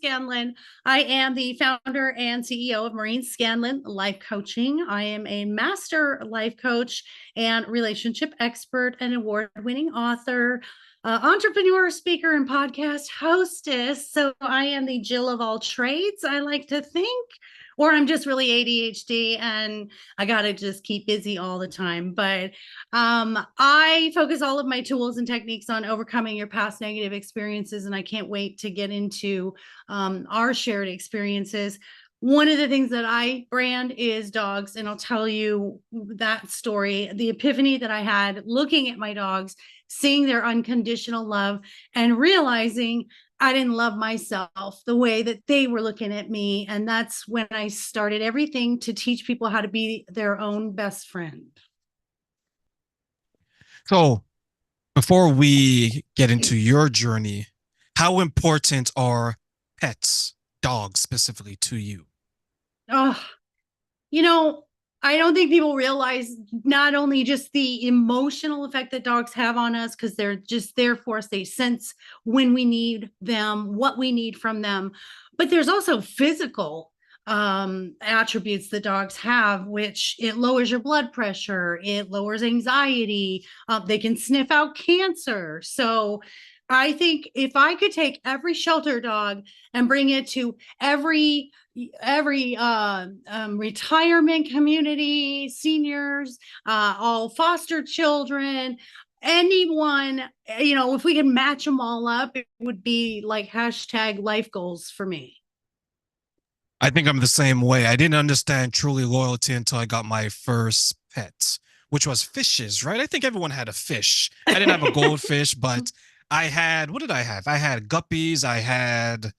Scanlon. I am the founder and CEO of Maureen Scanlon Life Coaching. I am a master life coach and relationship expert and award-winning author, entrepreneur, speaker, and podcast hostess. So I am the Jill of all trades, I like to think, or I'm just really ADHD and I got to just keep busy all the time. But I focus all of my tools and techniques on overcoming your past negative experiences. And I can't wait to get into our shared experiences. One of the things that I brand is dogs. And I'll tell you that story, the epiphany that I had looking at my dogs, seeing their unconditional love and realizing I didn't love myself the way that they were looking at me. And that's when I started everything to teach people how to be their own best friend. So, before we get into your journey, how important are pets, dogs specifically, to you? Oh, you know, I don't think people realize not only just the emotional effect that dogs have on us, because they're just there for us. They sense when we need them, what we need from them, but there's also physical attributes that dogs have, which it lowers your blood pressure, it lowers anxiety, they can sniff out cancer. So I think if I could take every shelter dog and bring it to every retirement community, seniors, all foster children, anyone, if we could match them all up, it would be like hashtag life goals for me. I think I'm the same way. I didn't understand truly loyalty until I got my first pet, which was fishes, right? I think everyone had a fish. I didn't have a goldfish, but I had, what did I have? I had guppies. I had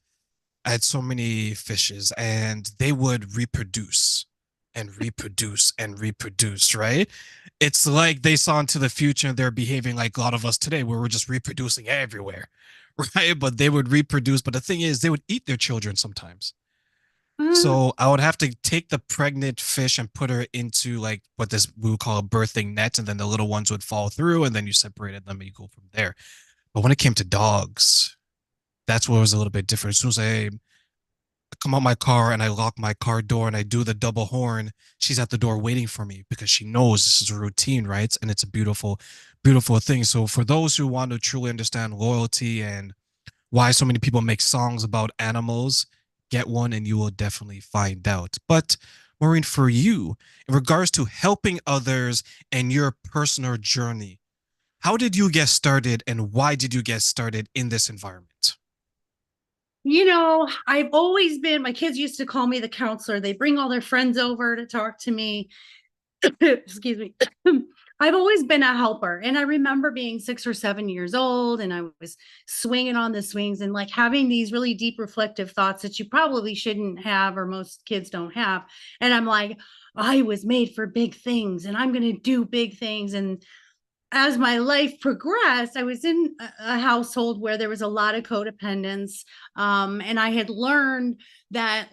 so many fishes and they would reproduce and reproduce and reproduce, right? It's like they saw into the future and they're behaving like a lot of us today, where we're just reproducing everywhere, right? But they would reproduce. But the thing is, they would eat their children sometimes. So I would have to take the pregnant fish and put her into like what this we would call a birthing net, and then the little ones would fall through, and then you separated them and you go from there. But when it came to dogs, that's what was a little bit different. As soon as I come out my car and I lock my car door and I do the double horn, she's at the door waiting for me because she knows this is a routine, right? And it's a beautiful, beautiful thing. So for those who want to truly understand loyalty and why so many people make songs about animals, get one and you will definitely find out. But Maureen, for you, in regards to helping others and your personal journey, how did you get started and why did you get started in this environment? I've always been, my kids used to call me the counselor. They bring all their friends over to talk to me. Excuse me. I've always been a helper. And I remember being 6 or 7 years old and I was swinging on the swings and like having these really deep reflective thoughts that you probably shouldn't have, or most kids don't have. And I'm like, I was made for big things and I'm going to do big things. And as my life progressed, I was in a household where there was a lot of codependence. And I had learned that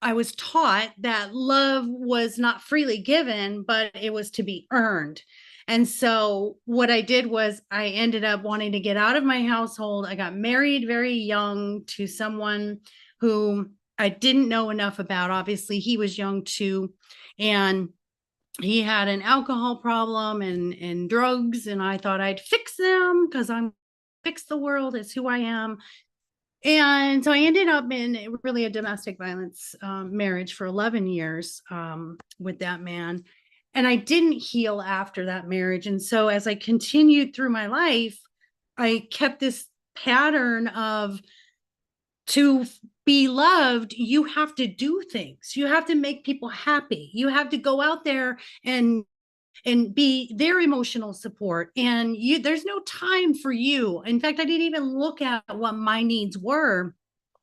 I was taught that love was not freely given, but it was to be earned. And so what I did was I ended up wanting to get out of my household. I got married very young to someone who I didn't know enough about. Obviously, he was young too. And he had an alcohol problem and drugs. And I thought I'd fix them because I'm fix the world is who I am. And so I ended up in really a domestic violence marriage for 11 years with that man. And I didn't heal after that marriage. And so as I continued through my life, I kept this pattern of to be loved, you have to do things. You have to make people happy. You have to go out there and be their emotional support, and there's no time for you. In fact, I didn't even look at what my needs were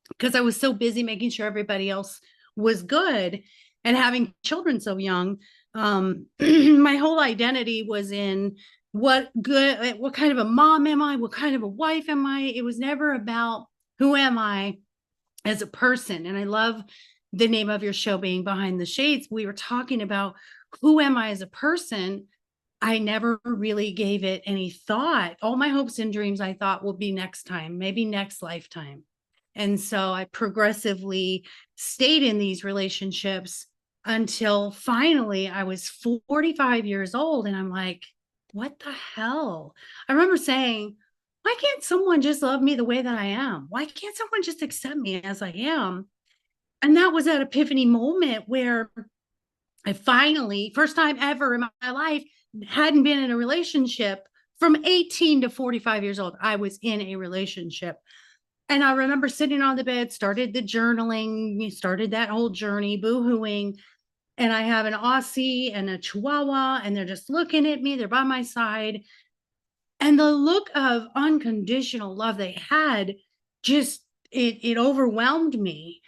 because I was so busy making sure everybody else was good and having children so young. My whole identity was in what kind of a mom am I, what kind of a wife am I. It was never about who am I as a person. And I love the name of your show being Behind the Shades. We were talking about who am I as a person. I never really gave it any thought. All my hopes and dreams I thought will be next time, maybe next lifetime. And so I progressively stayed in these relationships until finally I was 45 years old. And I'm like, what the hell? I remember saying, why can't someone just love me the way that I am? Why can't someone just accept me as I am? And that was that epiphany moment where I finally, first time ever in my life, hadn't been in a relationship from 18 to 45 years old. I was in a relationship. And I remember sitting on the bed, started the journaling, started that whole journey, boo-hooing. And I have an Aussie and a Chihuahua, and they're just looking at me. They're by my side. And the look of unconditional love they had just, it overwhelmed me.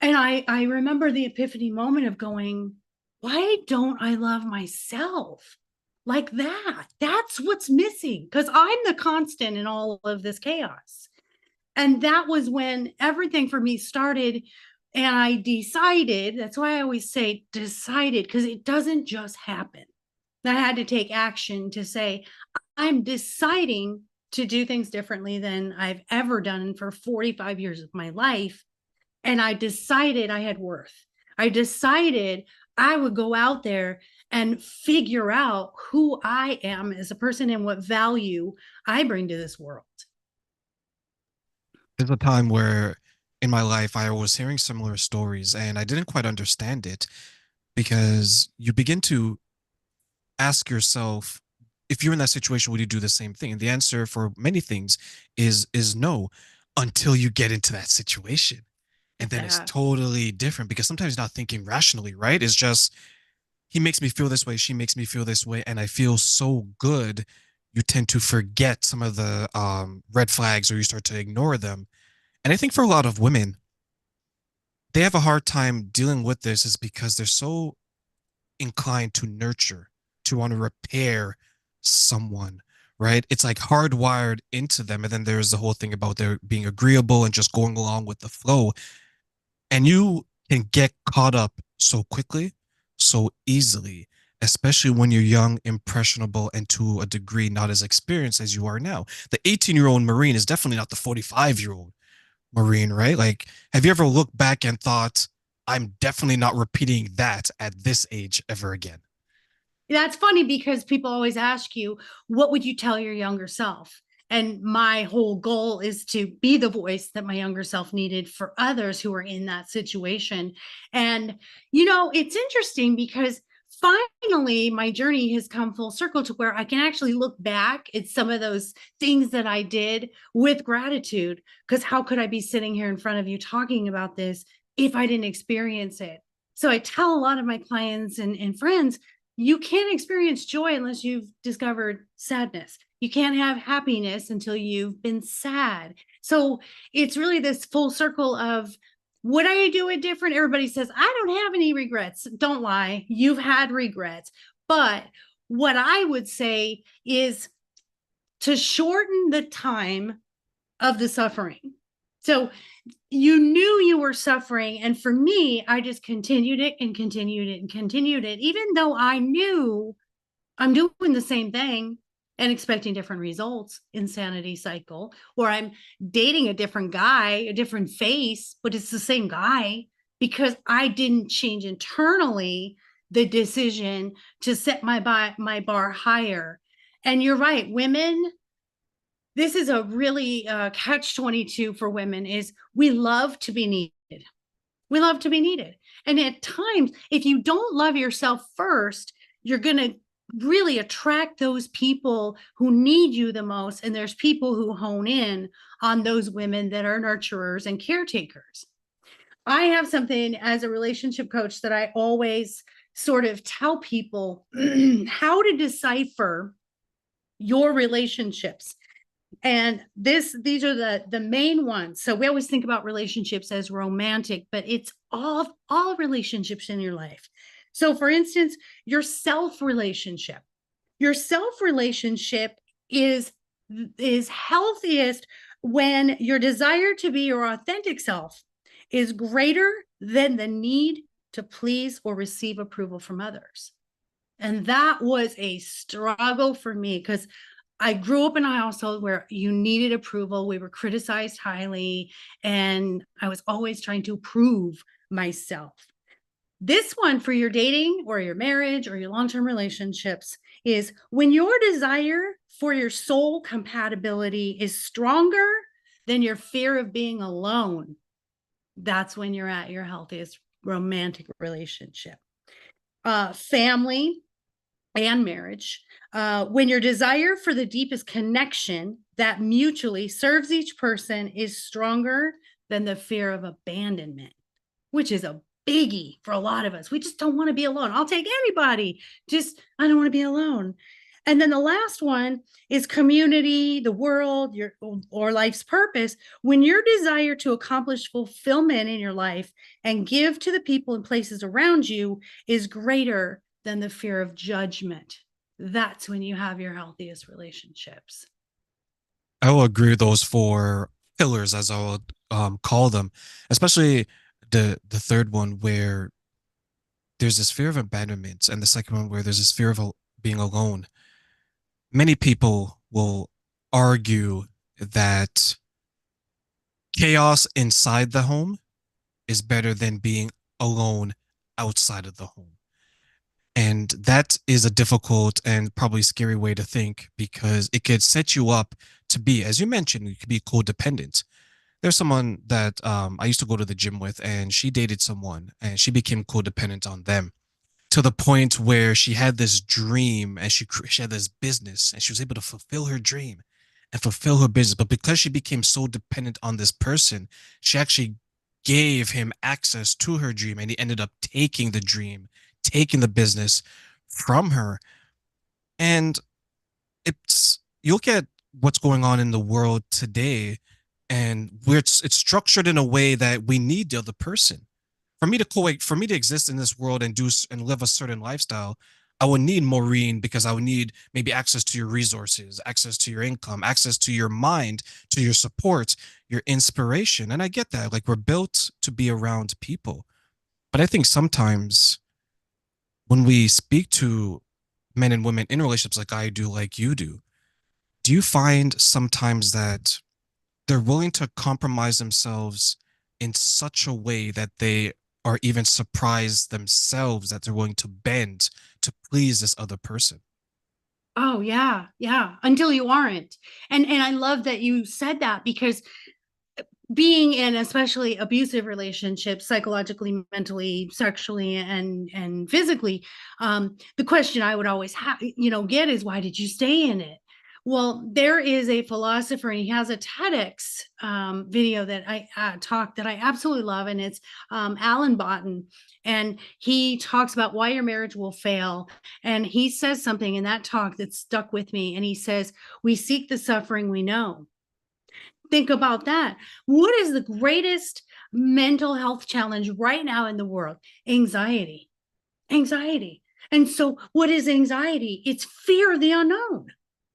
And I remember the epiphany moment of going, why don't I love myself like that? That's what's missing, because I'm the constant in all of this chaos. And that was when everything for me started. And I decided, that's why I always say decided, because it doesn't just happen. I had to take action to say, I'm deciding to do things differently than I've ever done for 45 years of my life. And I decided I had worth. I decided I would go out there and figure out who I am as a person and what value I bring to this world. There's a time where in my life I was hearing similar stories and I didn't quite understand it because you begin to ask yourself, if you're in that situation, would you do the same thing? And the answer for many things is no, until you get into that situation. And then it's That totally different because sometimes not thinking rationally, right? It's just he makes me feel this way, she makes me feel this way, and I feel so good. You tend to forget some of the red flags or you start to ignore them. And I think for a lot of women, they have a hard time dealing with this is because they're so inclined to nurture, to want to repair someone, right? It's like hardwired into them. And then there's the whole thing about their being agreeable and just going along with the flow. And you can get caught up so quickly, so easily, especially when you're young, impressionable, and to a degree not as experienced as you are now. The 18-year-old Maureen is definitely not the 45-year-old Maureen, right? Like, have you ever looked back and thought, I'm definitely not repeating that at this age ever again? That's funny because people always ask you, what would you tell your younger self? And my whole goal is to be the voice that my younger self needed for others who are in that situation. And, it's interesting because finally my journey has come full circle to where I can actually look back at some of those things that I did with gratitude. Because how could I be sitting here in front of you talking about this if I didn't experience it? So I tell a lot of my clients and friends, you can't experience joy unless you've discovered sadness. You can't have happiness until you've been sad. So it's really this full circle of, would I do it different? Everybody says, I don't have any regrets. Don't lie. You've had regrets. But what I would say is to shorten the time of the suffering. So you knew you were suffering. And for me, I just continued it and continued it and continued it, even though I knew I'm doing the same thing and expecting different results. Insanity cycle, or I'm dating a different guy, a different face, but it's the same guy because I didn't change internally the decision to set my bar higher. And you're right, women, this is a really catch 22 for women, is we love to be needed. We love to be needed. And at times, if you don't love yourself first, you're going to really attract those people who need you the most. And there's people who hone in on those women that are nurturers and caretakers. I have something as a relationship coach that I always sort of tell people how to decipher your relationships. And these are the main ones. So we always think about relationships as romantic, but it's all relationships in your life. So for instance, your self relationship. Your self relationship is healthiest when your desire to be your authentic self is greater than the need to please or receive approval from others. And that was a struggle for me because I grew up in a household where you needed approval. We were criticized highly, and I was always trying to prove myself. This one for your dating or your marriage or your long-term relationships is when your desire for your soul compatibility is stronger than your fear of being alone. That's when you're at your healthiest romantic relationship. Family and marriage, when your desire for the deepest connection that mutually serves each person is stronger than the fear of abandonment, which is a biggie for a lot of us. We just don't want to be alone. I'll take anybody. Just, I don't want to be alone. And then the last one is community, the world, your or life's purpose. When your desire to accomplish fulfillment in your life and give to the people and places around you is greater than the fear of judgment. That's when you have your healthiest relationships. I will agree with those four pillars, as I would call them, especially the third one where there's this fear of abandonment, and the second one where there's this fear of being alone. Many people will argue that chaos inside the home is better than being alone outside of the home. And that is a difficult and probably scary way to think because it could set you up to be, as you mentioned, you could be codependent. There's someone that I used to go to the gym with, and she dated someone, and she became codependent on them to the point where she had this dream, and she had this business, and she was able to fulfill her dream and fulfill her business. But because she became so dependent on this person, she actually gave him access to her dream, and he ended up taking the dream, taking the business from her. And it's you look at what's going on in the world today, and where it's structured in a way that we need the other person. For me to exist in this world and and live a certain lifestyle, I would need Maureen because I would need maybe access to your resources, access to your income, access to your mind, to your support, your inspiration. And I get that. Like we're built to be around people. But I think sometimes when we speak to men and women in relationships like I do, like you do you find sometimes that they're willing to compromise themselves in such a way that they are even surprised themselves that they're willing to bend to please this other person? Oh yeah, yeah, until you aren't. And I love that you said that because being in especially abusive relationships psychologically, mentally, sexually, and physically, the question I would always have, get is why did you stay in it? Well, there is a philosopher and he has a TEDx video that I talk that I absolutely love, and it's Alan Botten, and he talks about why your marriage will fail. And he says something in that talk that stuck with me, and he says, we seek the suffering we know. Think about that. What is the greatest mental health challenge right now in the world? Anxiety. Anxiety. And so, what is anxiety? It's fear of the unknown.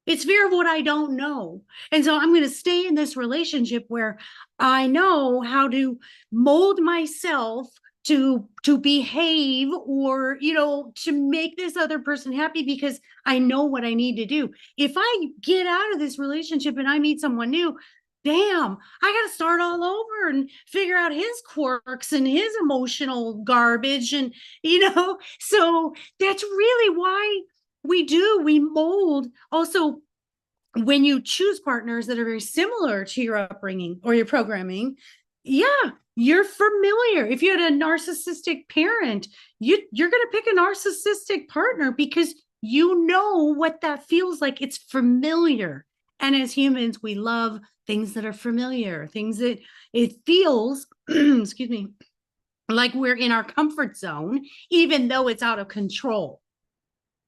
It's fear of what I don't know. And so, I'm going to stay in this relationship where I know how to mold myself to behave, or to make this other person happy because I know what I need to do. If I get out of this relationship and I meet someone new, damn, I got to start all over and figure out his quirks and his emotional garbage. And, so that's really why we mold. Also, when you choose partners that are very similar to your upbringing or your programming, yeah, you're familiar. If you had a narcissistic parent, you're going to pick a narcissistic partner because you know what that feels like. It's familiar. And as humans, we love things that are familiar, things that it feels, excuse me, like we're in our comfort zone, even though it's out of control.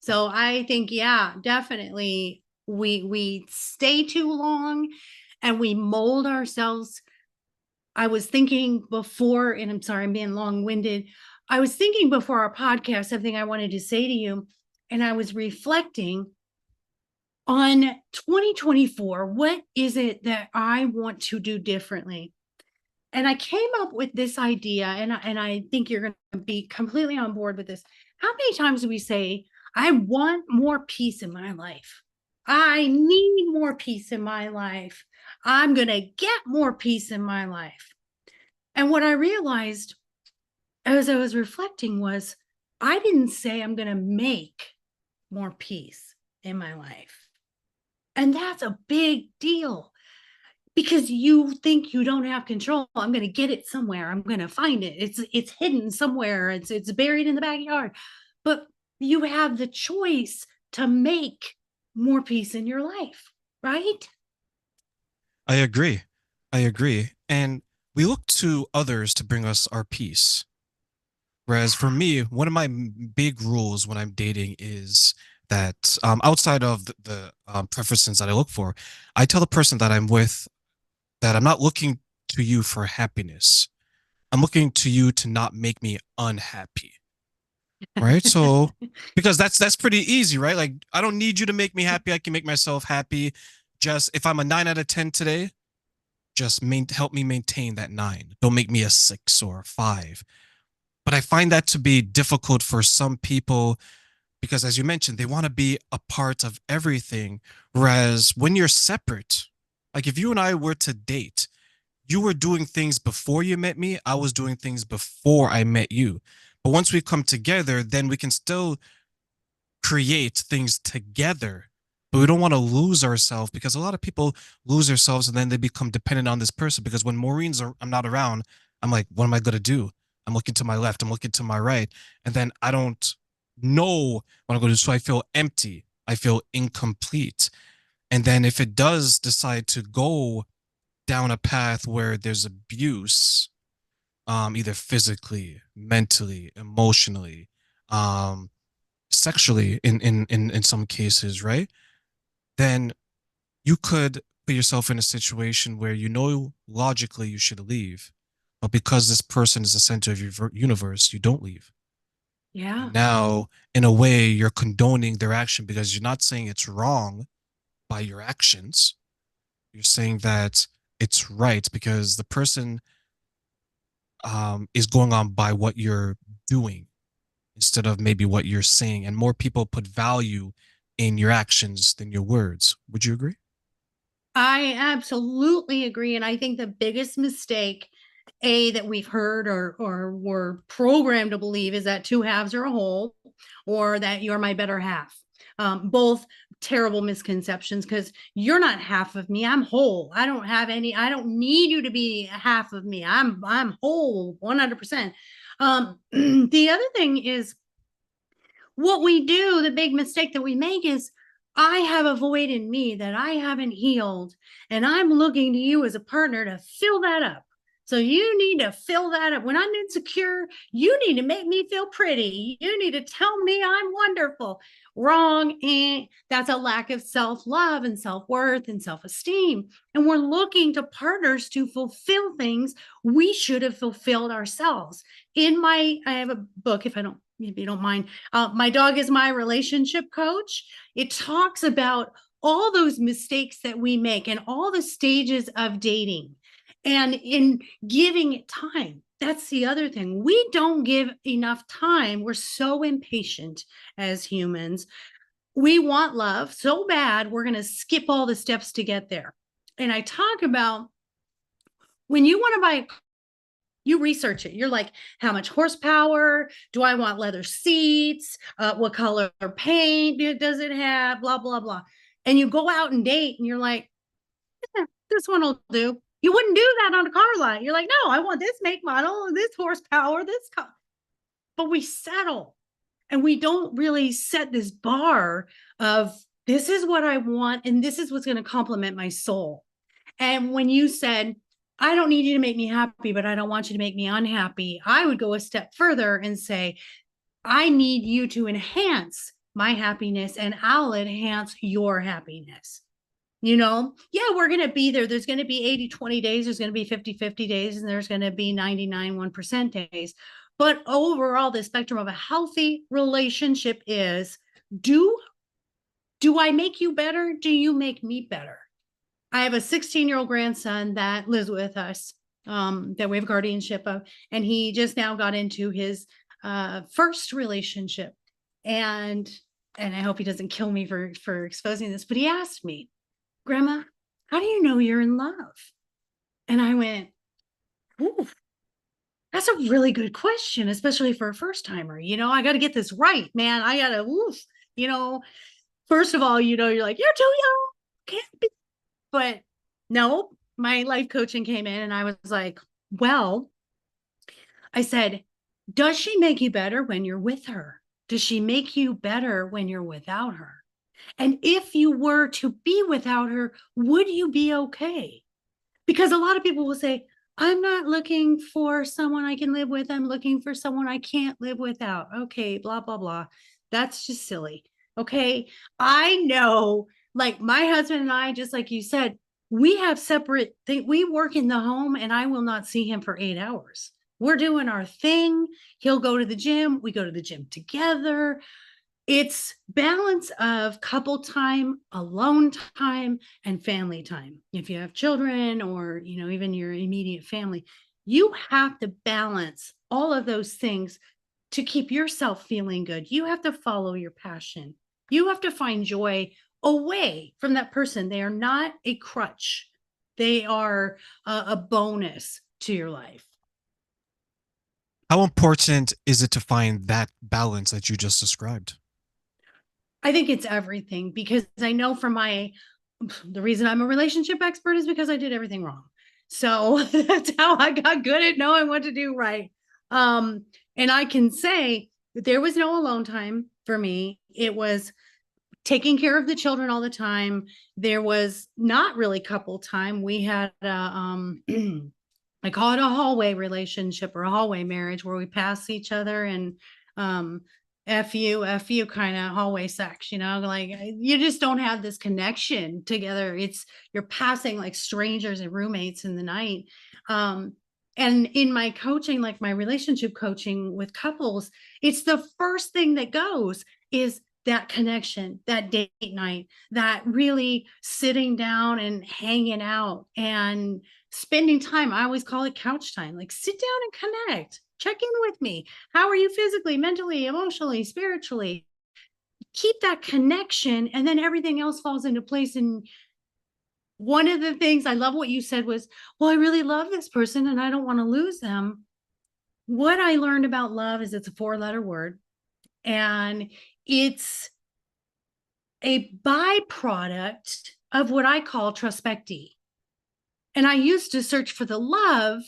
So I think, yeah, definitely we stay too long and we mold ourselves. I was thinking before, and I'm sorry, I'm being long-winded. I was thinking before our podcast, something I wanted to say to you, and I was reflecting on 2024. What is it that I want to do differently? And I came up with this idea, and I think you're going to be completely on board with this. How many times do we say, I want more peace in my life? I need more peace in my life. I'm going to get more peace in my life. And what I realized as I was reflecting was I didn't say I'm going to make more peace in my life. And that's a big deal because you think you don't have control. I'm going to get it somewhere. I'm going to find it. It's hidden somewhere. It's buried in the backyard. But you have the choice to make more peace in your life, right? I agree. I agree. And we look to others to bring us our peace. Whereas for me, one of my big rules when I'm dating is that outside of the preferences that I look for, I tell the person that I'm with that I'm not looking to you for happiness. I'm looking to you to not make me unhappy. Right? So because that's pretty easy, right? Like I don't need you to make me happy. I can make myself happy. Just if I'm a 9 out of 10 today, just help me maintain that 9. Don't make me a 6 or a 5. But I find that to be difficult for some people because, as you mentioned, they want to be a part of everything. Whereas when you're separate, like if you and I were to date, you were doing things before you met me. I was doing things before I met you. But once we come together, then we can still create things together. But we don't want to lose ourselves because a lot of people lose themselves and then they become dependent on this person. Because when I'm not around, I'm like, what am I going to do? I'm looking to my left, I'm looking to my right. And then I don't know what I'm going to do. So I feel empty. I feel incomplete. And then if it does decide to go down a path where there's abuse, either physically, mentally, emotionally, um, sexually in some cases, right? Then you could put yourself in a situation where you know logically you should leave, but because this person is the center of your universe, you don't leave. And Yeah. now, in a way, you're condoning their action because you're not saying it's wrong by your actions. You're saying that it's right because the person is going on by what you're doing instead of maybe what you're saying. And more people put value in your actions than your words. Would you agree? I absolutely agree. And I think the biggest mistake, that we've heard or were programmed to believe is that two halves are a whole or that you're my better half. Both terrible misconceptions because you're not half of me. I'm whole. I don't need you to be half of me. I'm whole 100%. The other thing is what we do, the big mistake that we make is I have a void in me that I haven't healed, and I'm looking to you as a partner to fill that up. So you need to fill that up. When I'm insecure, you need to make me feel pretty. You need to tell me I'm wonderful. Wrong. And that's a lack of self love and self worth and self esteem. And we're looking to partners to fulfill things we should have fulfilled ourselves. I have a book, if you don't mind, My Dog is My Relationship Coach. It talks about all those mistakes that we make and all the stages of dating and in giving it time. That's the other thing. We don't give enough time. We're so impatient as humans. We want love so bad, we're going to skip all the steps to get there. And I talk about when you want to buy you research it. You're like, how much horsepower? Do I want leather seats? What color paint does it have? Blah, blah, blah. And you go out and date and you're like, this one will do. You wouldn't do that on a car lot. You're like, no, I want this make model, this horsepower, this car. But we settle and we don't really set this bar of this is what I want and this is what's going to complement my soul. And when you said, I don't need you to make me happy, but I don't want you to make me unhappy, I would go a step further and say, I need you to enhance my happiness and I'll enhance your happiness. Yeah, we're going to be there. There's going to be 80-20 days. There's going to be 50-50 days, and there's going to be 99-1% days. But overall, the spectrum of a healthy relationship is do I make you better? Do you make me better? I have a 16-year-old grandson that lives with us, that we have guardianship of, and he just now got into his first relationship. And and I hope he doesn't kill me for exposing this, but he asked me, Grandma, how do you know you're in love? And I went, ooh, that's a really good question, especially for a first timer. I got to get this right, man. I got to, you know, first of all, you're like, you're too young. Can't be. But no, my life coaching came in and I was like, well, I said, does she make you better when you're with her? Does she make you better when you're without her? And if you were to be without her, would you be okay? Because a lot of people will say, I'm not looking for someone I can live with. I'm looking for someone I can't live without. Okay, blah, blah, blah. That's just silly. Okay. I know, like my husband and I, just like you said, we have separate things. We work in the home and I will not see him for 8 hours. We're doing our thing. He'll go to the gym. We go to the gym together. It's balance of couple time, alone time, and family time. If you have children or, even your immediate family, you have to balance all of those things to keep yourself feeling good. You have to follow your passion. You have to find joy away from that person. They are not a crutch. They are a bonus to your life. How important is it to find that balance that you just described? I think it's everything because I know from the reason I'm a relationship expert is because I did everything wrong. So that's how I got good at knowing what to do right. And I can say that there was no alone time for me. It was taking care of the children all the time. There was not really couple time. We had I call it a hallway relationship or a hallway marriage where we pass each other and um F you kind of hallway sex, like you just don't have this connection together. You're passing like strangers and roommates in the night. Um and in my coaching, like my relationship coaching with couples, it's the first thing that goes is that connection, that date night, that really sitting down and hanging out and spending time. I always call it couch time. Like sit down and connect. Check in with me. How are you physically, mentally, emotionally, spiritually? Keep that connection and then everything else falls into place. And one of the things I love what you said was, well, I really love this person and I don't want to lose them. What I learned about love is it's a 4-letter word and it's a byproduct of what I call trospecti. And I used to search for the love,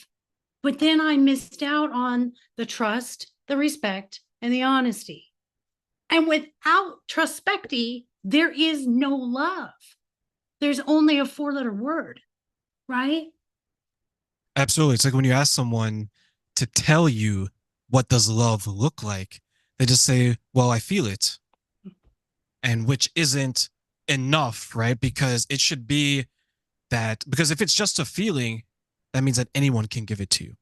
but then I missed out on the trust, the respect, and the honesty. And without trospecti, there is no love. There's only a 4-letter word, right? Absolutely. It's like when you ask someone to tell you what does love look like, they just say, well, I feel it. And which isn't enough, right? Because it should be that, because if it's just a feeling, that means that anyone can give it to you.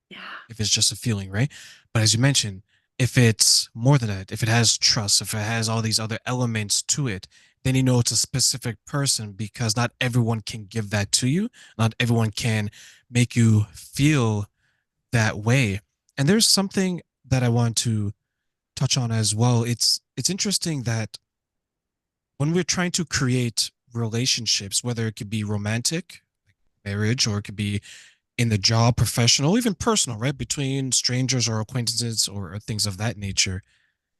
Yeah. If it's just a feeling, right? But as you mentioned, if it's more than that, if it has trust, if it has all these other elements to it, then you know it's a specific person because not everyone can give that to you. Not everyone can make you feel that way. And there's something that I want to touch on as well. It's interesting that when we're trying to create relationships, whether it could be romantic, marriage, or it could be in the job, professional, even personal, right? Between strangers or acquaintances or things of that nature,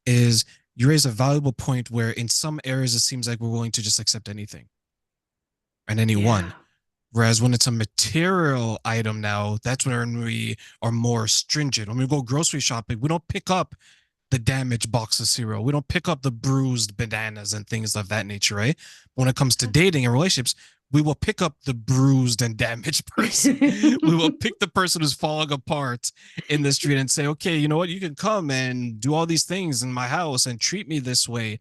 is you raise a valuable point where in some areas it seems like we're willing to just accept anything and anyone. Yeah. Whereas when it's a material item now, that's when we are more stringent. When we go grocery shopping, we don't pick up the damaged box of cereal. We don't pick up the bruised bananas and things of that nature, right? When it comes to dating and relationships, we will pick up the bruised and damaged person. We will pick the person who's falling apart in the street and say, okay, you know what? You can come and do all these things in my house and treat me this way.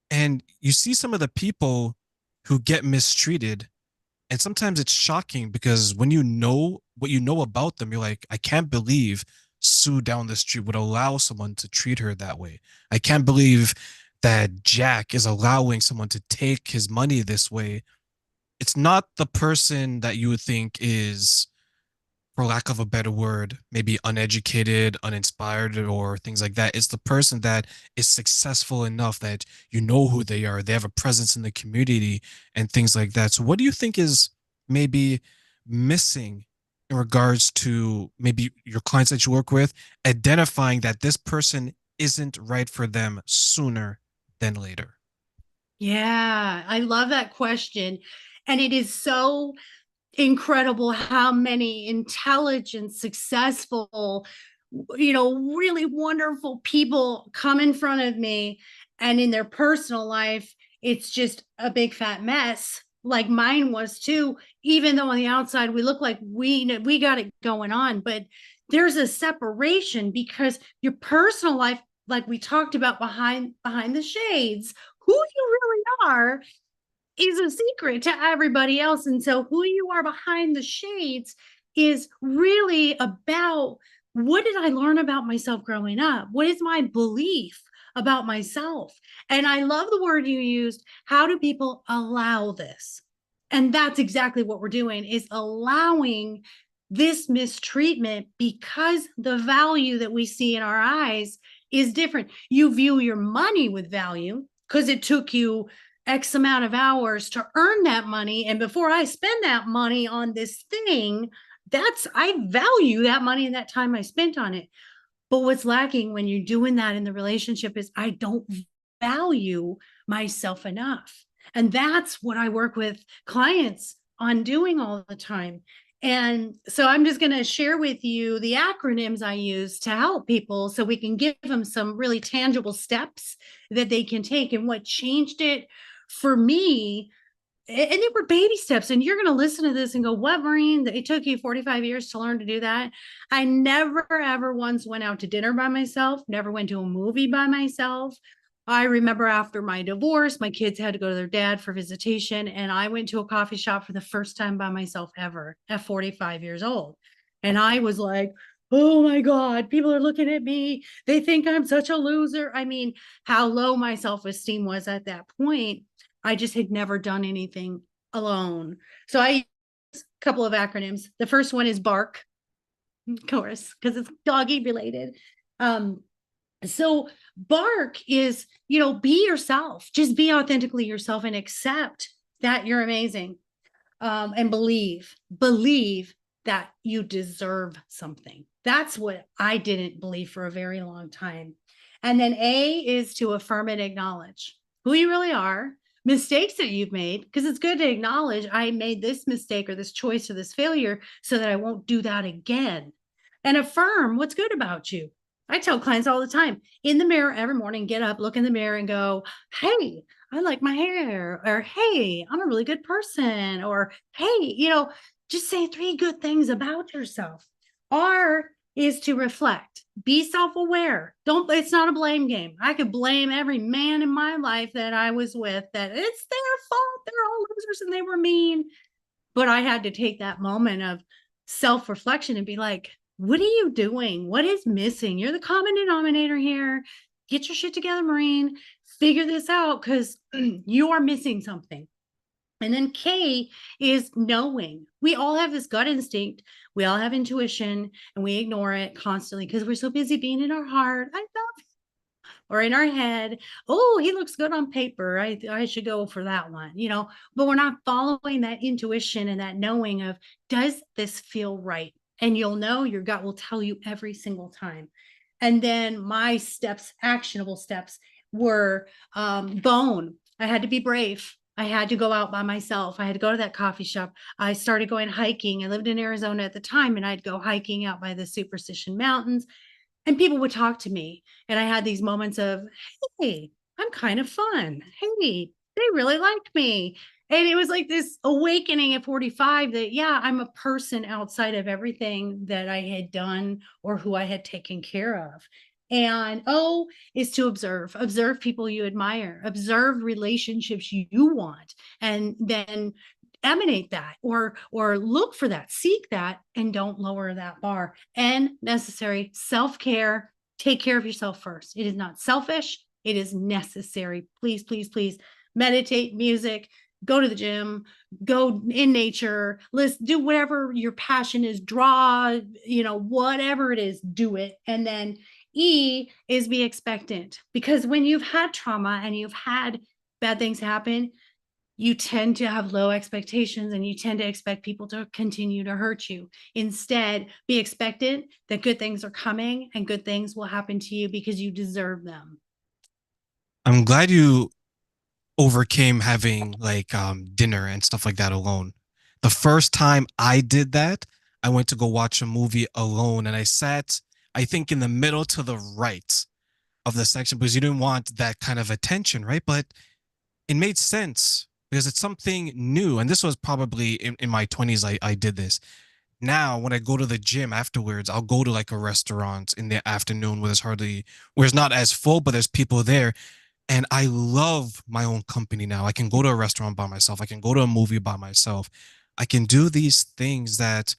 And you see some of the people who get mistreated. And sometimes it's shocking because when you know what you know about them, you're like, I can't believe Sue down the street would allow someone to treat her that way. I can't believe that Jack is allowing someone to take his money this way. It's not the person that you would think is for lack of a better word, maybe uneducated, uninspired, or things like that. It's the person that is successful enough that you know who they are. They have a presence in the community and things like that. So, what do you think is maybe missing in regards to maybe your clients that you work with, identifying that this person isn't right for them sooner than later? Yeah, I love that question. And it is so incredible how many intelligent, successful, really wonderful people come in front of me, and in their personal life, it's just a big fat mess. Like mine was too, even though on the outside we look like we got it going on, but there's a separation because your personal life, like we talked about behind the shades, who you really are is a secret to everybody else. And so who you are behind the shades is really about, what did I learn about myself growing up? What is my belief about myself? And I love the word you used. How do people allow this? And that's exactly what we're doing, is allowing this mistreatment, because the value that we see in our eyes is different. You view your money with value because it took you X amount of hours to earn that money. And before I spend that money on this thing, I value that money and that time I spent on it. But what's lacking when you're doing that in the relationship is, I don't value myself enough. And that's what I work with clients on doing all the time. And so I'm just going to share with you the acronyms I use to help people so we can give them some really tangible steps that they can take. And what changed it for me, and they were baby steps, and you're going to listen to this and go, what, Maureen, it took you 45 years to learn to do that? I never ever once went out to dinner by myself, never went to a movie by myself. I remember after my divorce, my kids had to go to their dad for visitation, and I went to a coffee shop for the first time by myself ever at 45 years old. And I was like, oh my God, people are looking at me. They think I'm such a loser. I mean, how low my self-esteem was at that point. I just had never done anything alone. So I use a couple of acronyms. The first one is BARK, of course, because it's doggy related. So BARK is, be yourself. Just be authentically yourself and accept that you're amazing. And believe that you deserve something. That's what I didn't believe for a very long time. And then A is to affirm and acknowledge who you really are, mistakes that you've made, because it's good to acknowledge, I made this mistake or this choice or this failure so that I won't do that again. And affirm what's good about you. I tell clients all the time, in the mirror every morning, get up, look in the mirror and go, hey, I like my hair, or hey, I'm a really good person, or hey, just say 3 good things about yourself. R is to reflect, be self-aware. It's not a blame game. I could blame every man in my life that I was with that it's their fault. They're all losers and they were mean. But I had to take that moment of self-reflection and be like, what are you doing? What is missing? You're the common denominator here. Get your shit together, Maureen. Figure this out, because you are missing something. And then K is knowing. We all have this gut instinct. We all have intuition, and we ignore it constantly because we're so busy being in our heart. I love, or in our head. Oh, he looks good on paper. I should go for that one, but we're not following that intuition and that knowing of, does this feel right? And you'll know, your gut will tell you every single time. And then my steps, actionable steps, were bone. I had to be brave. I had to go out by myself. I had to go to that coffee shop. I started going hiking. I lived in Arizona at the time, and I'd go hiking out by the Superstition Mountains, and people would talk to me. And I had these moments of, hey, I'm kind of fun. Hey, they really like me. And it was like this awakening at 45 that, yeah, I'm a person outside of everything that I had done or who I had taken care of. And O is to observe people you admire, observe relationships you want, and then emanate that or look for that, seek that, and don't lower that bar. And necessary self-care. Take care of yourself first. It is not selfish. It is necessary. Please, please, please meditate, music, go to the gym, go in nature, let's do whatever your passion is, draw, whatever it is, do it. And then E is be expectant, because when you've had trauma and you've had bad things happen, you tend to have low expectations and you tend to expect people to continue to hurt you. Instead, be expectant that good things are coming and good things will happen to you because you deserve them. I'm glad you overcame having like dinner and stuff like that alone. The first time I did that, I went to go watch a movie alone and I sat, I think, in the middle to the right of the section because you didn't want that kind of attention, right? But it made sense because it's something new. And this was probably in my 20s, I did this. Now, when I go to the gym afterwards, I'll go to like a restaurant in the afternoon where it's not as full, but there's people there. And I love my own company now. I can go to a restaurant by myself. I can go to a movie by myself. I can do these things that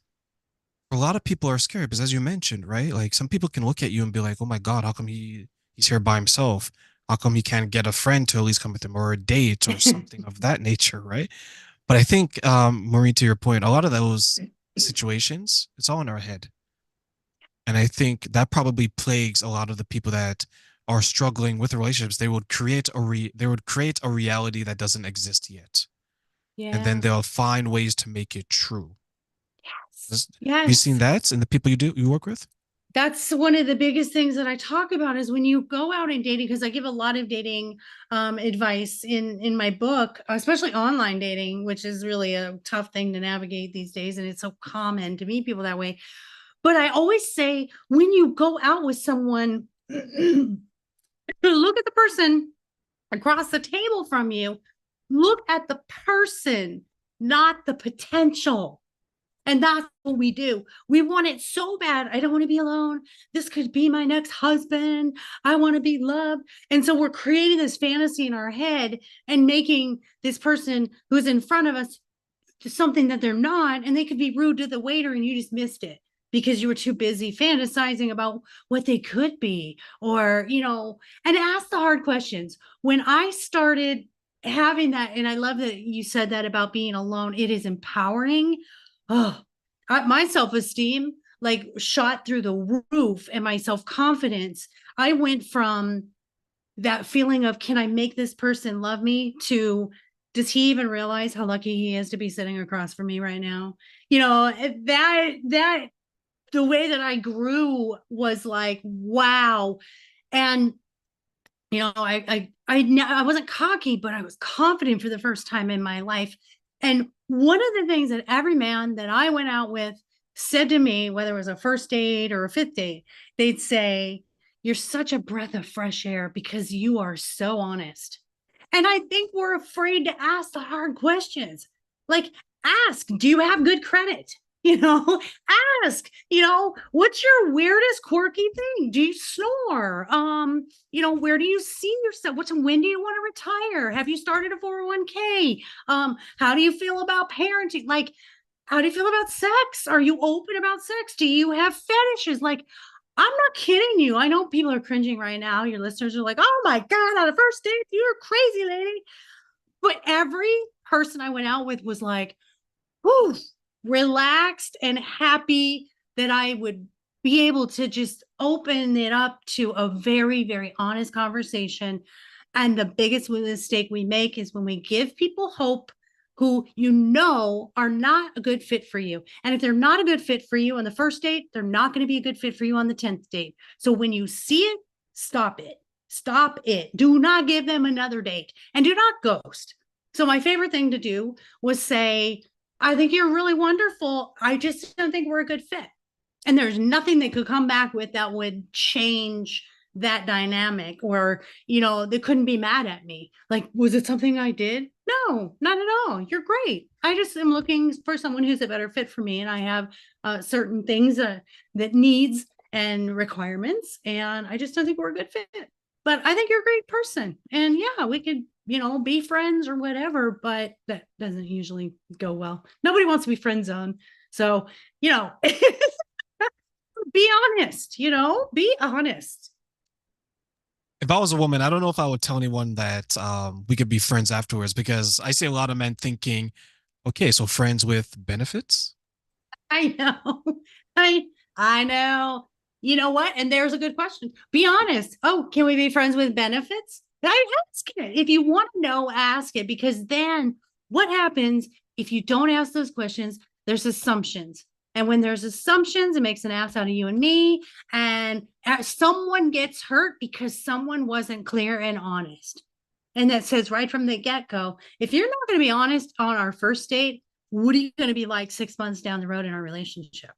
a lot of people are scared because, as you mentioned, right? Like some people can look at you and be like, "Oh my God, how come he's here by himself? How come he can't get a friend to at least come with him or a date or something of that nature, right?" But I think, Maureen, to your point, a lot of those situations, it's all in our head. And I think that probably plagues a lot of the people that are struggling with relationships. They would create a reality that doesn't exist yet. And then Yeah. they'll find ways to make it true. Have you seen Yes. that in the people you work with? That's one of the biggest things that I talk about is when you go out and dating, because I give a lot of dating advice in my book, especially online dating, which is really a tough thing to navigate these days, and it's so common to meet people that way. But I always say when you go out with someone, look at the person across the table from you, look at the person, not the potential. And that's what we do. We want it so bad. I don't want to be alone. This could be my next husband. I want to be loved. And so we're creating this fantasy in our head and making this person who's in front of us something that they're not. And they could be rude to the waiter and you just missed it because you were too busy fantasizing about what they could be, or, and ask the hard questions. When I started having that, and I love that you said that about being alone, it is empowering. Oh, my self-esteem like shot through the roof, and my self-confidence. I went from that feeling of, can I make this person love me, to, does he even realize how lucky he is to be sitting across from me right now? That the way that I grew was like, wow. And I wasn't cocky, but I was confident for the first time in my life. And one of the things that every man that I went out with said to me, whether it was a first date or a fifth date, they'd say, "You're such a breath of fresh air because you are so honest." And I think we're afraid to ask the hard questions. Like, ask, do you have good credit? You know, what's your weirdest quirky thing? Do you snore? Where do you see yourself? When do you want to retire? Have you started a 401k? How do you feel about parenting? Like, how do you feel about sex? Are you open about sex? Do you have fetishes? Like, I'm not kidding you. I know people are cringing right now. Your listeners are like, "Oh my God, on a first date, you're crazy, lady." But every person I went out with was like, whew, relaxed and happy that I would be able to just open it up to a very, very honest conversation. And the biggest mistake we make is when we give people hope who are not a good fit for you. And if they're not a good fit for you on the first date, they're not going to be a good fit for you on the 10th date. So when you see it, stop it. Stop it. Do not give them another date, and do not ghost. So my favorite thing to do was say, "I think you're really wonderful. I just don't think we're a good fit." And there's nothing they could come back with that would change that dynamic, or, they couldn't be mad at me. Like, was it something I did? No, not at all. You're great. I just am looking for someone who's a better fit for me. And I have certain things that needs and requirements. And I just don't think we're a good fit. But I think you're a great person. And yeah, we could, be friends or whatever, but that doesn't usually go well. Nobody wants to be friend zone. So, be honest, be honest. If I was a woman, I don't know if I would tell anyone that we could be friends afterwards because I see a lot of men thinking, okay, so friends with benefits? I know. I I know. You know what? And there's a good question. Be honest. Oh, can we be friends with benefits? I ask it. If you want to know, ask it because then what happens if you don't ask those questions? There's assumptions. And when there's assumptions, it makes an ass out of you and me. And someone gets hurt because someone wasn't clear and honest. And that says right from the get go, if you're not going to be honest on our first date, what are you going to be like 6 months down the road in our relationship?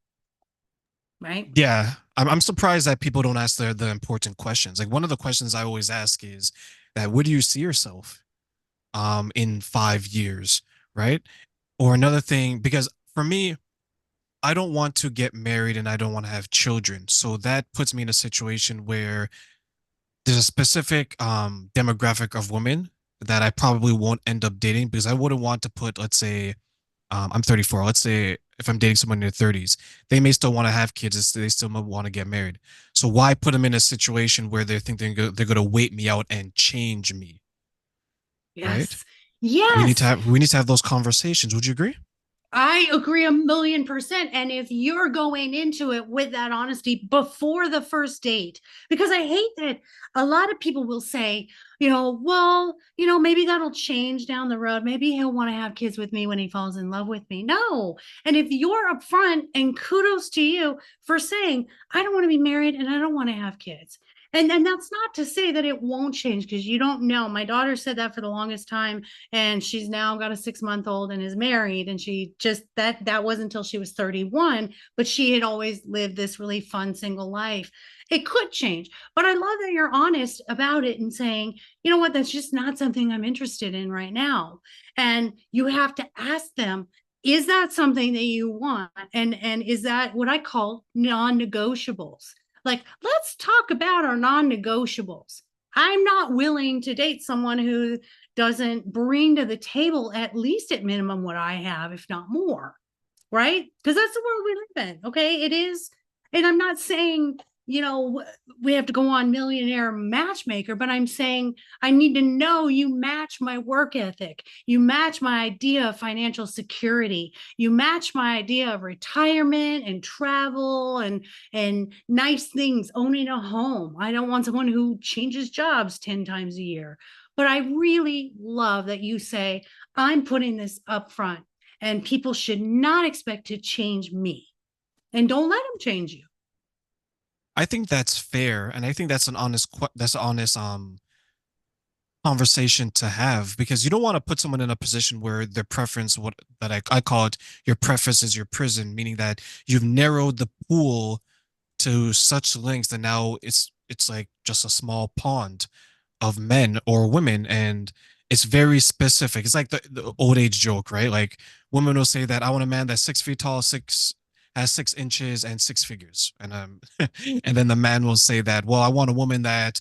Right? Yeah, I'm surprised that people don't ask the important questions. Like one of the questions I always ask is that where do you see yourself in 5 years, right? Or another thing, because for me, I don't want to get married and I don't want to have children. So that puts me in a situation where there's a specific demographic of women that I probably won't end up dating because I wouldn't want to put, let's say, I'm 34. Let's say if I'm dating someone in their 30s, they may still want to have kids. They still might want to get married. So why put them in a situation where they think they're going to wait me out and change me, right? Yes. Yes. We need to have those conversations. Would you agree? I agree 1,000,000%. And if you're going into it with that honesty before the first date, because I hate that a lot of people will say, well, maybe that'll change down the road. Maybe he'll want to have kids with me when he falls in love with me. No. And if you're upfront, and kudos to you for saying, I don't want to be married and I don't want to have kids. And that's not to say that it won't change because you don't know. My daughter said that for the longest time, and she's now got a 6 month old and is married, and she just that wasn't until she was 31, but she had always lived this really fun single life. It could change, but I love that you're honest about it and saying, you know what, that's just not something I'm interested in right now. And you have to ask them, is that something that you want? And is that what I call non-negotiables? Like, let's talk about our non-negotiables. I'm not willing to date someone who doesn't bring to the table at least at minimum what I have, if not more. Right? Because that's the world we live in. Okay. It is. And I'm not saying, we have to go on millionaire matchmaker, but I'm saying I need to know you match my work ethic. You match my idea of financial security. You match my idea of retirement and travel and nice things, owning a home. I don't want someone who changes jobs 10 times a year. But I really love that you say, I'm putting this up front and people should not expect to change me. And don't let them change you. I think that's fair, and I think that's an that's an honest conversation to have because you don't want to put someone in a position where their preference, what that I call it, your preference is your prison, meaning that you've narrowed the pool to such lengths that now it's like just a small pond of men or women, and it's very specific. It's like the old age joke, right? Like women will say that I want a man that's 6 feet tall, six has 6 inches and six figures, and and then the man will say that, well, I want a woman that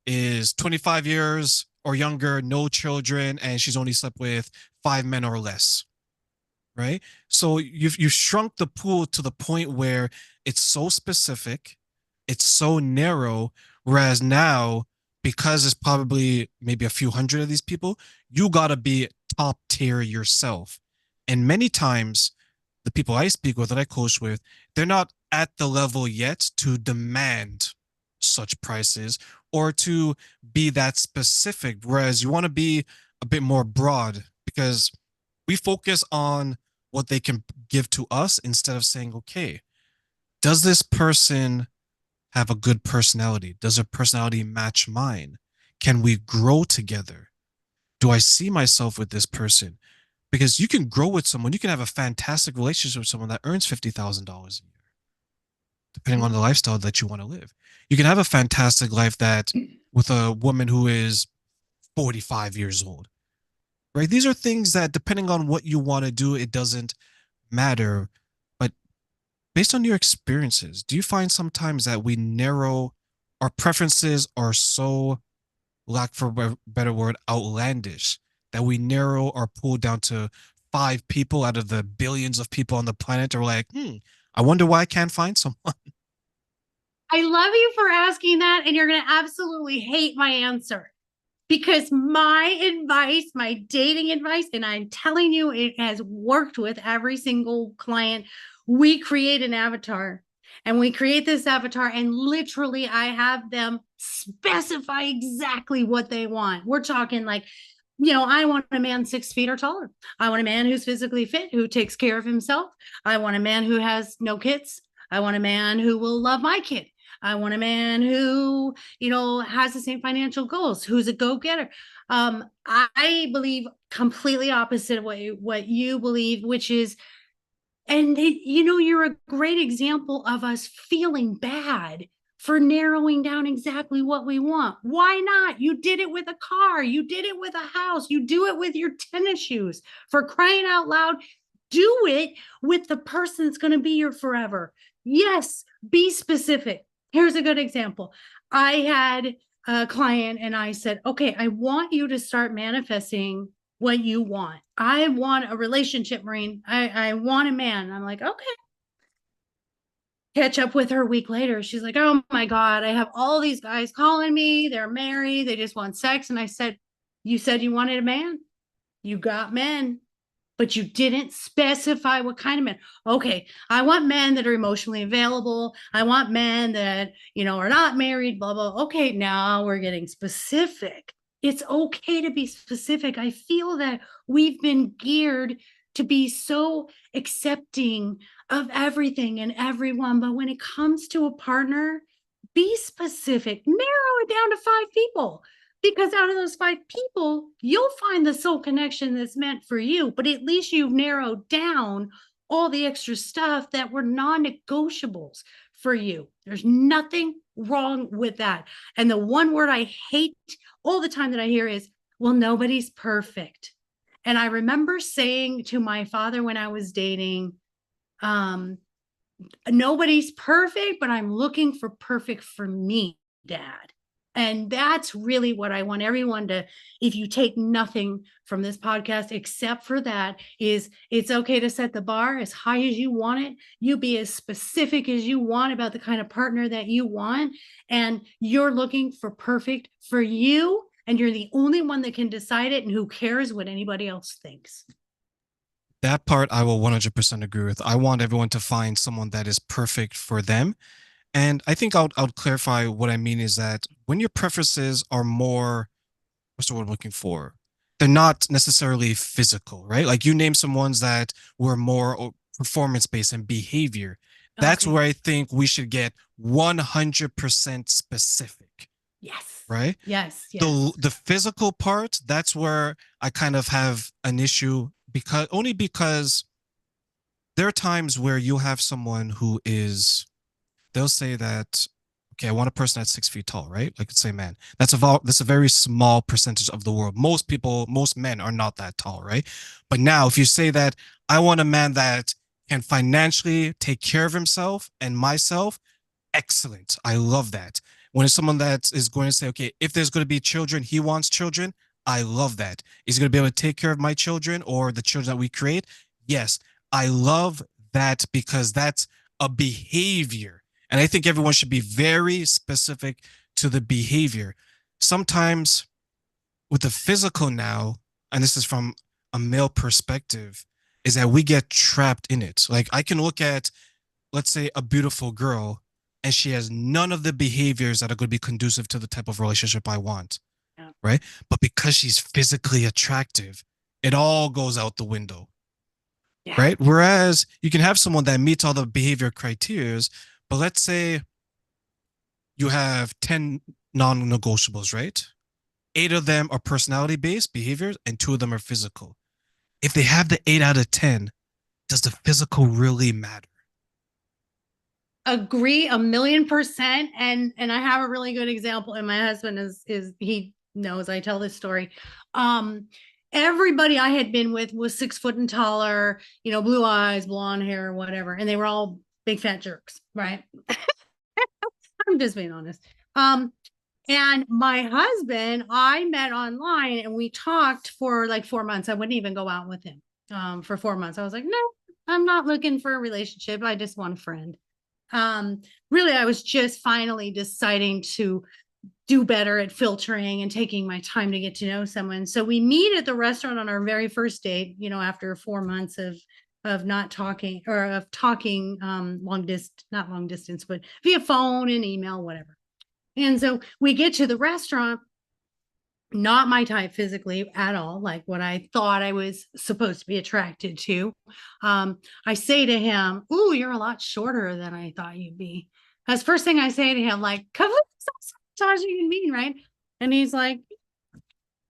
is 25 years or younger, no children, and she's only slept with 5 men or less, right? So you've shrunk the pool to the point where it's so specific, it's so narrow, whereas now, because it's probably maybe a few hundred of these people, you gotta be top tier yourself. And many times the people I speak with that I coach with, they're not at the level yet to demand such prices or to be that specific. Whereas you want to be a bit more broad because we focus on what they can give to us instead of saying, okay, does this person have a good personality? Does their personality match mine? Can we grow together? Do I see myself with this person? Because you can grow with someone, you can have a fantastic relationship with someone that earns $50,000 a year, depending on the lifestyle that you want to live. You can have a fantastic life that with a woman who is 45 years old, right? These are things that, depending on what you want to do, it doesn't matter. But based on your experiences, do you find sometimes that we narrow our preferences are so, lack for a better word, outlandish, that we narrow our pool down to 5 people out of the billions of people on the planet are like, I wonder why I can't find someone. I love you for asking that, and you're going to absolutely hate my answer because my advice, my dating advice, and I'm telling you, it has worked with every single client. We create an avatar and we create this avatar, and literally, I have them specify exactly what they want. We're talking like, I want a man 6 feet or taller. I want a man who's physically fit, who takes care of himself. I want a man who has no kids. I want a man who will love my kid. I want a man who, has the same financial goals, who's a go-getter. I believe completely opposite of what you believe, which is, and you're a great example of us feeling bad for narrowing down exactly what we want. Why not? You did it with a car, you did it with a house, you do it with your tennis shoes. For crying out loud, do it with the person that's going to be your forever. Yes, be specific. Here's a good example. I had a client and I said, okay, I want you to start manifesting what you want. I want a relationship, Maureen. I want a man. I'm like, okay. Catch up with her a week later. She's like, oh my God, I have all these guys calling me. They're married. They just want sex. And I said, you said you wanted a man. You got men, but you didn't specify what kind of men. Okay, I want men that are emotionally available. I want men that, are not married, blah, blah. Okay, now we're getting specific. It's okay to be specific. I feel that we've been geared to be so accepting of everything and everyone. But when it comes to a partner, be specific, narrow it down to 5 people. Because out of those 5 people, you'll find the soul connection that's meant for you. But at least you've narrowed down all the extra stuff that were non-negotiables for you. There's nothing wrong with that. And the one word I hate all the time that I hear is, well, nobody's perfect. And I remember saying to my father when I was dating, nobody's perfect, but I'm looking for perfect for me, Dad. And that's really what I want everyone to, if you take nothing from this podcast except for that, is it's okay to set the bar as high as you want it. You be as specific as you want about the kind of partner that you want. And you're looking for perfect for you. And you're the only one that can decide it. And who cares what anybody else thinks? That part I will 100% agree with. I want everyone to find someone that is perfect for them. And I think I'll clarify what I mean is that when your preferences are more, what's the word I'm looking for? They're not necessarily physical, right? Like you name some ones that were more performance based and behavior. That's Okay. where I think we should get 100% specific, Yes. right? Yes. The physical part, that's where I kind of have an issue because there are times where you have someone who is, they'll say that, okay, I want a person that's 6 feet tall, right? Like say man, that's a very small percentage of the world. Most men are not that tall, right? But now if you say that I want a man that can financially take care of himself and myself, excellent. I love that. When it's someone that is going to say, okay, if there's going to be children, he wants children. I love that. He's going to be able to take care of my children or the children that we create. Yes, I love that because that's a behavior. And I think everyone should be very specific to the behavior. Sometimes with the physical now, and this is from a male perspective, is that we get trapped in it. Like I can look at, let's say, a beautiful girl and she has none of the behaviors that are going to be conducive to the type of relationship I want. Yeah. Right. But because she's physically attractive, it all goes out the window. Yeah. Right. Whereas you can have someone that meets all the behavior criteria, but let's say you have 10 non negotiables, right? 8 of them are personality based behaviors and 2 of them are physical. If they have the 8 out of 10, does the physical really matter? Agree 1,000,000%. And I have a really good example. And my husband is he knows I tell this story. Everybody I had been with was 6 foot and taller, blue eyes, blonde hair, whatever. And they were all big fat jerks, right? I'm just being honest. And my husband, I met online and we talked for like 4 months. I wouldn't even go out with him for 4 months. I was like, no, I'm not looking for a relationship. I just want a friend. Really, I was just finally deciding to do better at filtering and taking my time to get to know someone. So we meet at the restaurant on our very first date, after 4 months of not talking, or of talking not long distance, but via phone and email, whatever. And so we get to the restaurant, not my type physically at all, like what I thought I was supposed to be attracted to. I say to him, "Ooh, you're a lot shorter than I thought you'd be." That's the first thing I say to him, like, "Come on, sabotage you can mean, right?" And he's like,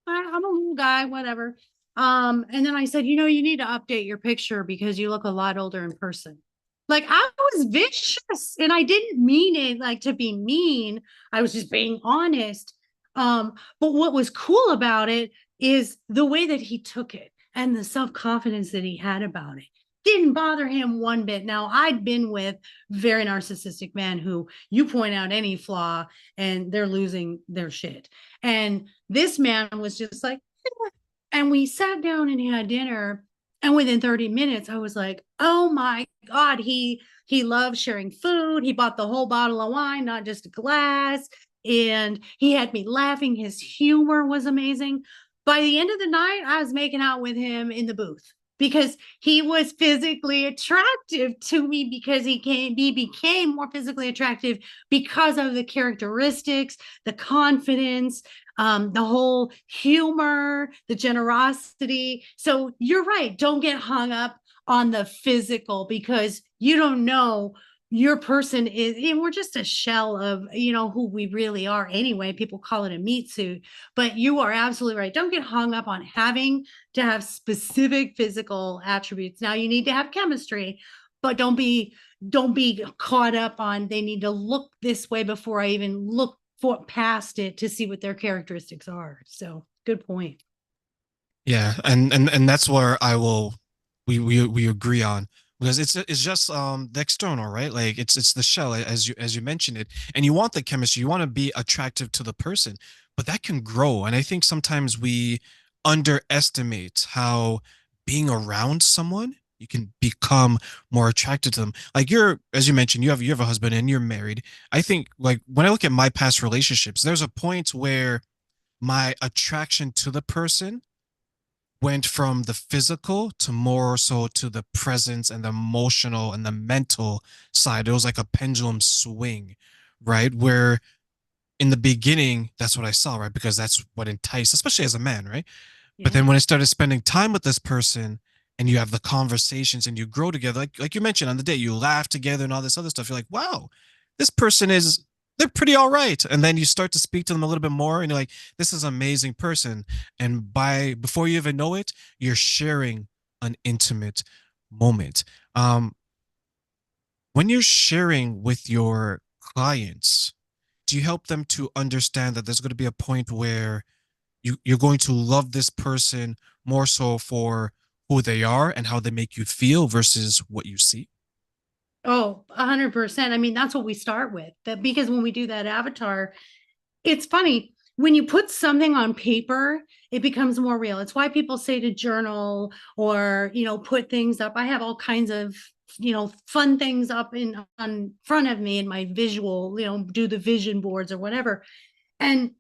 "I'm a little guy, whatever." And then I said, "You need to update your picture because you look a lot older in person." Like, I was vicious, and I didn't mean it like to be mean. I was just being honest. But what was cool about it is the way that he took it and the self-confidence that he had about it. Didn't bother him one bit. Now, I'd been with very narcissistic men who you point out any flaw and they're losing their shit. And this man was just like, "Eh." And we sat down and had dinner. And within 30 minutes, I was like, oh my God, he loves sharing food. He bought the whole bottle of wine, not just a glass. And he had me laughing. His humor was amazing. By the end of the night, I was making out with him in the booth because he was physically attractive to me, because he became more physically attractive because of the characteristics, the confidence, the whole humor, the generosity. So you're right. Don't get hung up on the physical, because you don't know your person is, and we're just a shell of, who we really are anyway. People call it a meat suit, but you are absolutely right. Don't get hung up on having to have specific physical attributes. Now you need to have chemistry, but don't be caught up on they need to look this way before I even look for past it to see what their characteristics are. So good point. Yeah, and that's where we agree on, because it's just the external, right? Like it's the shell, as you mentioned it, and you want the chemistry, you want to be attractive to the person, but that can grow, and I think sometimes we underestimate how being around someone you can become more attracted to them. Like you're, as you mentioned, you have a husband and you're married. I think like when I look at my past relationships, there's a point where my attraction to the person went from the physical to more so to the presence and the emotional and the mental side. It was like a pendulum swing, right? Where in the beginning, that's what I saw, right? Because that's what enticed, especially as a man, right? But Yeah. then when I started spending time with this person and you have the conversations and you grow together, like you mentioned on the date, you laugh together and all this other stuff. You're like, wow, this person is they're pretty all right. And then you start to speak to them a little bit more and you're like, this is an amazing person. And by before you even know it, you're sharing an intimate moment. When you're sharing with your clients, do you help them to understand that there's going to be a point where you're going to love this person more so for who they are and how they make you feel versus what you see? Oh, 100%. I mean, that's what we start with. That, because when we do that avatar, it's funny when you put something on paper, it becomes more real. It's why people say to journal, or put things up. I have all kinds of fun things up in on front of me in my visual, do the vision boards or whatever. And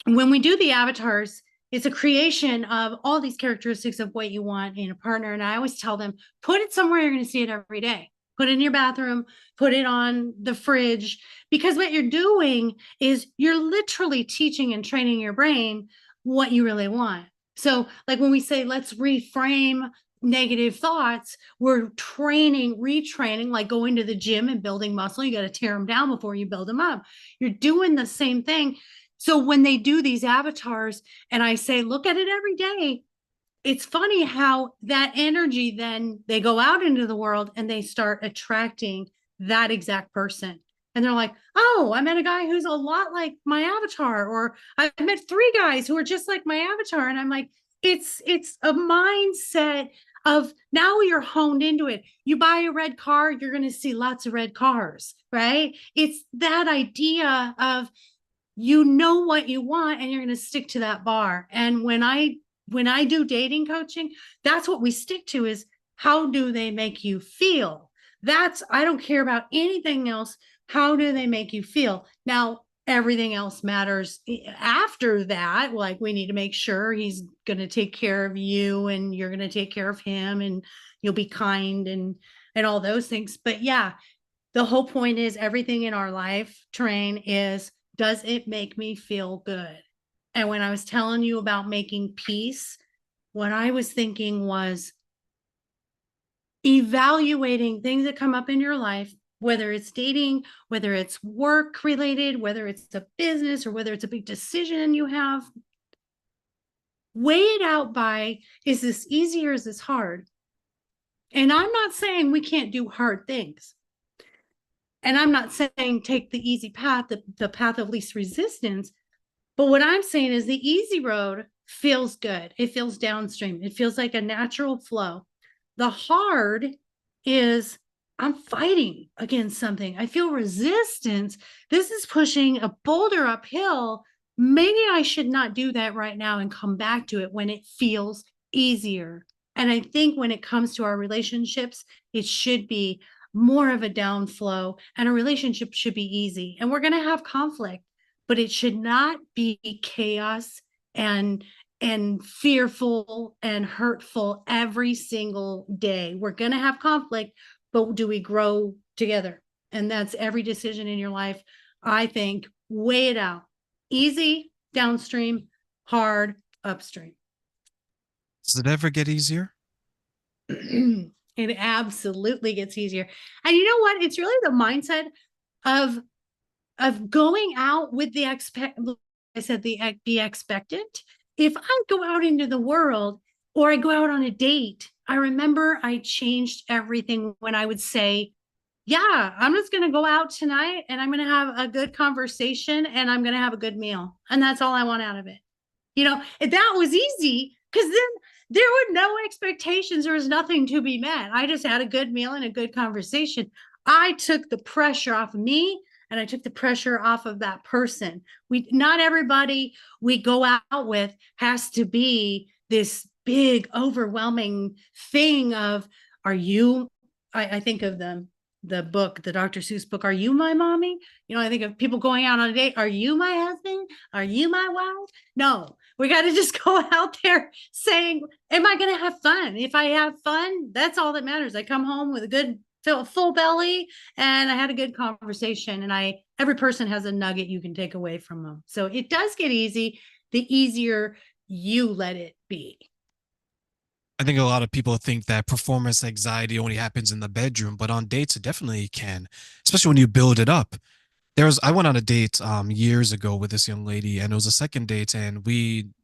when we do the avatars, it's a creation of all these characteristics of what you want in a partner. And I always tell them, put it somewhere you're going to see it every day. Put it in your bathroom, put it on the fridge, because what you're doing is you're literally teaching and training your brain what you really want. So, like when we say, let's reframe negative thoughts, we're retraining, like going to the gym and building muscle. You got to tear them down before you build them up. You're doing the same thing. So when they do these avatars and I say, look at it every day, it's funny how that energy, then they go out into the world and they start attracting that exact person. And they're like, oh, I met a guy who's a lot like my avatar, or I met three guys who are just like my avatar. And I'm like, it's a mindset of, now you're honed into it. You buy a red car, you're going to see lots of red cars, right? It's that idea of, what you want and you're going to stick to that bar. And when I do dating coaching, that's what we stick to, is how do they make you feel? I don't care about anything else. How do they make you feel? Now, everything else matters after that. Like, we need to make sure he's going to take care of you and you're going to take care of him, and you'll be kind and all those things. But yeah, the whole point is everything in our life train is, does it make me feel good? And when I was telling you about making peace, what I was thinking was evaluating things that come up in your life, whether it's dating, whether it's work related, whether it's a business, or whether it's a big decision you have. Weigh it out by, is this easy or is this hard? And I'm not saying we can't do hard things. And I'm not saying take the easy path, the path of least resistance. But what I'm saying is the easy road feels good. It feels downstream. It feels like a natural flow. The hard is, I'm fighting against something. I feel resistance. This is pushing a boulder uphill. Maybe I should not do that right now and come back to it when it feels easier. And I think when it comes to our relationships, it should be more of a downflow, and a relationship should be easy. And we're going to have conflict, but it should not be chaos and fearful and hurtful every single day. We're going to have conflict, but do we grow together? And that's every decision in your life. I think weigh it out. Easy, downstream; hard, upstream. Does it ever get easier? It absolutely gets easier. And you know what? It's really the mindset of going out with the I said the expectant. If I go out into the world, or I go out on a date, I remember I changed everything when I would say, yeah, I'm just going to go out tonight and I'm going to have a good conversation and I'm going to have a good meal. And that's all I want out of it. That was easy, because then there were no expectations. There was nothing to be met. I just had a good meal and a good conversation. I took the pressure off of me, and I took the pressure off of that person. Not everybody we go out with has to be this big, overwhelming thing of, are you, I think of the book, the Dr. Seuss book, Are You My Mommy? I think of people going out on a date. Are you my husband? Are you my wife? No, we got to just go out there saying, am I going to have fun? If I have fun, that's all that matters. I come home with a good full belly and I had a good conversation, and every person has a nugget you can take away from them. So it does get easy, the easier you let it be. I think a lot of people think that performance anxiety only happens in the bedroom, but on dates it definitely can, especially when you build it up. I went on a date years ago with this young lady, and it was a second date, and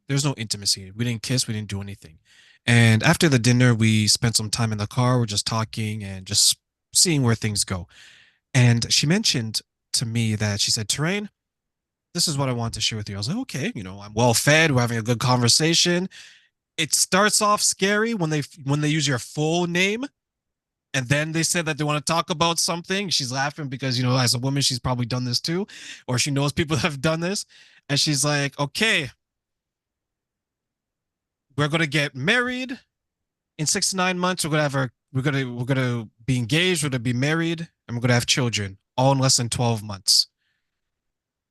there's no intimacy. We didn't kiss, we didn't do anything. And after the dinner, we spent some time in the car, we're just talking and just seeing where things go. And she mentioned to me that she said, Terrain, this is what I want to share with you. I was like, okay, I'm well fed, we're having a good conversation. It starts off scary when they use your full name, and then they said that they want to talk about something. She's laughing because, as a woman, she's probably done this too, or she knows people that have done this. And she's like, okay, we're going to get married in 6 to 9 months. We're going to be engaged. We're going to be married, and we're going to have children all in less than 12 months.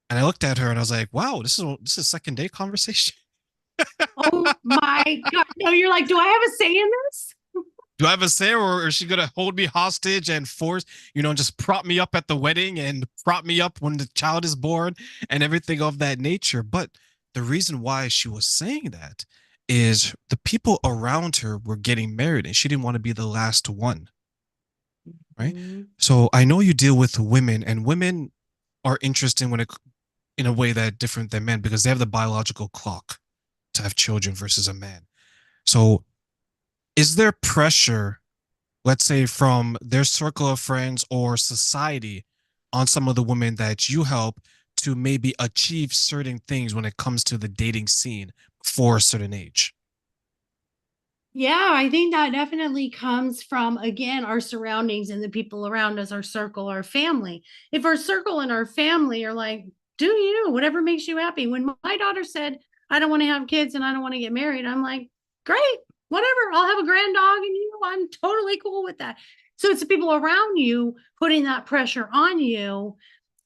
And I looked at her and I was like, wow, this is second date conversation. Oh my God. No, you're like, do I have a say in this? Do I have a say, or is she gonna hold me hostage and force, just prop me up at the wedding and prop me up when the child is born and everything of that nature? But the reason why she was saying that is the people around her were getting married and she didn't want to be the last one, right? Mm-hmm. So I know you deal with women, and women are interesting in a way that different than men, because they have the biological clock to have children versus a man. So is there pressure, let's say from their circle of friends or society, on some of the women that you help to maybe achieve certain things when it comes to the dating scene for a certain age? Yeah, I think that definitely comes from, again, our surroundings and the people around us, our circle, our family. If our circle and our family are like, do you, whatever makes you happy. When my daughter said, I don't want to have kids and I don't want to get married, I'm like, great, whatever. I'll have a grand dog and I'm totally cool with that. So it's the people around you putting that pressure on you.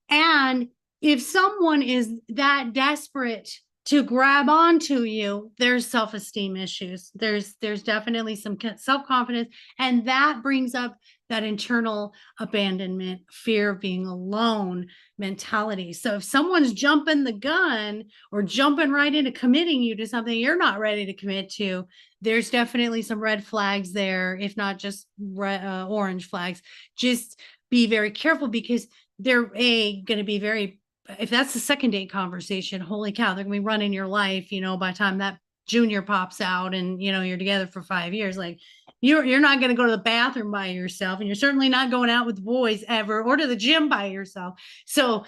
And if someone is that desperate to grab onto you, there's self-esteem issues. There's definitely some self-confidence, and that brings up that internal abandonment, fear of being alone mentality. So if someone's jumping the gun or jumping right into committing you to something you're not ready to commit to, there's definitely some red flags there, if not just orange flags. Just be very careful, because they're going to be very, if that's the second date conversation, holy cow, they're going to be running your life, by the time that junior pops out and, you're together for 5 years. Like, you're not going to go to the bathroom by yourself, and you're certainly not going out with boys ever, or to the gym by yourself. So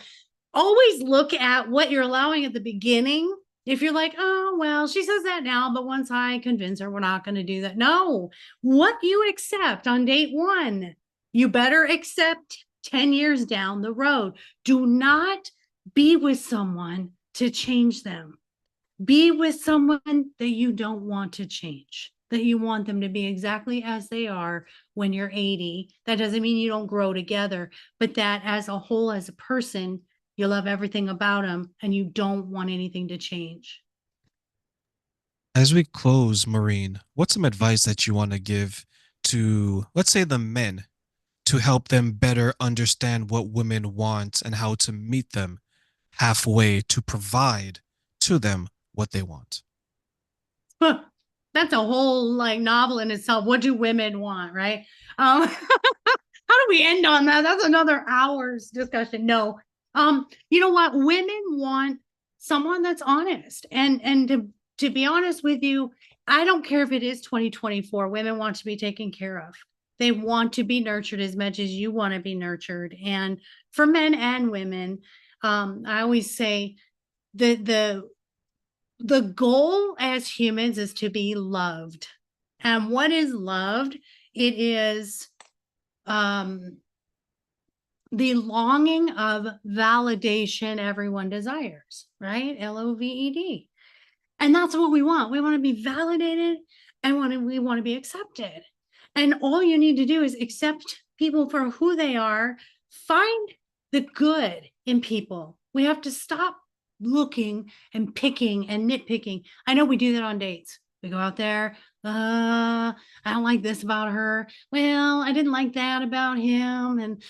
always look at what you're allowing at the beginning. If you're like, oh, well, she says that now, but once I convince her, we're not going to do that. No, what you accept on date one, you better accept 10 years down the road. Do not be with someone to change them. Be with someone that you don't want to change, that you want them to be exactly as they are when you're 80. That doesn't mean you don't grow together, but that as a whole, as a person, you love everything about them and you don't want anything to change. As we close, Maureen, what's some advice that you want to give to, let's say, the men, to help them better understand what women want and how to meet them halfway to provide to them what they want? That's a whole novel in itself. What do women want, right? How do we end on that? That's another hour's discussion. No, you know what? Women want someone that's honest, and to be honest with you, I don't care if it is 2024. Women want to be taken care of. They want to be nurtured as much as you want to be nurtured. And for men and women, I always say the goal as humans is to be loved. And what is loved? It is the longing of validation everyone desires, right? LOVED. And that's what we want. We want to be validated, and we want to be accepted. And all you need to do is accept people for who they are. Find the good in people. We have to stop looking and picking and nitpicking. I know we do that on dates. We go out there. I don't like this about her. Well, I didn't like that about him. And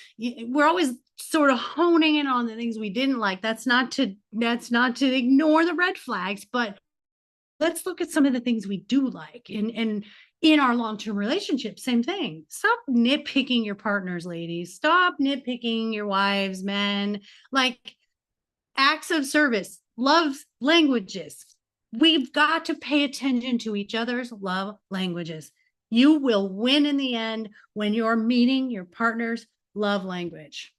we're always sort of honing in on the things we didn't like. That's not to ignore the red flags, but let's look at some of the things we do like. And in our long-term relationship, same thing. Stop nitpicking your partners, ladies. Stop nitpicking your wives, men. Like, acts of service, love languages. We've got to pay attention to each other's love languages. You will win in the end when you're meeting your partner's love language.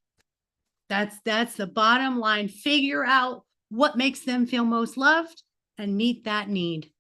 That's the bottom line. Figure out what makes them feel most loved and meet that need.